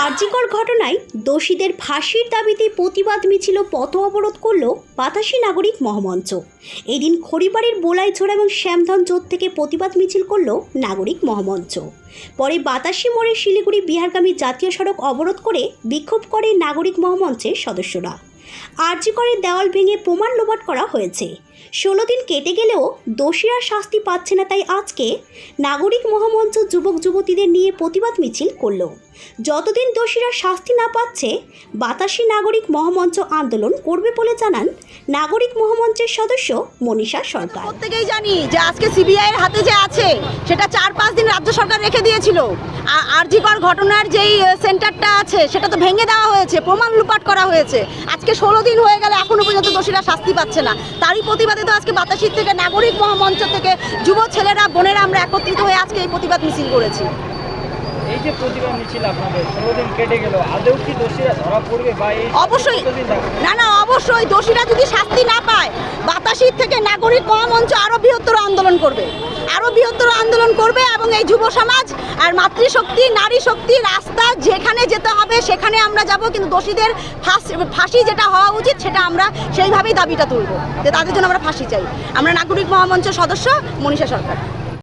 আরজিকর ঘটনায় দোষীদের ফাঁসির দাবিতে প্রতিবাদ মিছিল পথ অবরোধ করল বাতাসী নাগরিক মহামঞ্চ। এদিন খড়িবাড়ির বোলাইছড়া এবং শ্যামধন চোর থেকে প্রতিবাদ মিছিল করল নাগরিক মহামঞ্চ। পরে বাতাসী মোড়ে শিলিগুড়ি বিহারগামী জাতীয় সড়ক অবরোধ করে বিক্ষোভ করে নাগরিক মহামঞ্চের সদস্যরা। আরজিকরের দেওয়াল ভেঙে প্রমাণ লোপাট করা হয়েছে। 16 দিন কেটে গেলেও দোষীরা শাস্তি পাচ্ছে না, তাই আজকে নাগরিক মহামঞ্চ যুবক যুবতীদের নিয়ে প্রতিবাদ মিছিল করল। যতদিন দোষীরা শাস্তি না পাচ্ছে বাতাসী নাগরিক মহামঞ্চ আন্দোলন করবে বলে জানান নাগরিক মহামঞ্চের সদস্য মনীষা সরকার। প্রত্যেকেই জানি যে আজকে সিবিআই এর হাতে যে আছে সেটা 4-5 দিন রাজ্য সরকার রেখে দিয়েছিল। আরজিকর ঘটনার যেই সেন্টারটা আছে সেটা তো ভেঙে দেওয়া হয়েছে, প্রমাণ লোপাট করা হয়েছে। আজকে 16 দিন হয়ে গেলে এখনো পর্যন্ত দোষীরা শাস্তি পাচ্ছে না। তারই প্রতিবাদে তো আজকে বাতাসীর থেকে নাগরিক মহামঞ্চ থেকে যুব ছেলেরা বোনেরা আমরা একত্রিত হয়ে আজকে এই প্রতিবাদ মিছিল করেছি। এই যে প্রতিবাদ মিছিল আপনাদের 16 দিন কেটে গেল, আদৌ কি দোষীরা ধরা পড়বে? বা অবশ্যই না, অবশ্যই দোষীরা যদি শাস্তি না পায় বাতাসীর থেকে নাগরিক মহামঞ্চ আরো বৃহত্তর আন্দোলন করবে এবং এই যুব সমাজ আর মাতৃশক্তি নারী শক্তি রাস্তা যেখানে যেতে হবে সেখানে আমরা যাব, কিন্তু দোষীদের ফাঁসি যেটা হওয়া উচিত সেটা আমরা সেইভাবেই দাবিটা তুলব যে তাদের জন্য আমরা ফাঁসি চাই। আমরা নাগরিক মহামঞ্চের সদস্য মনীষা সরকার।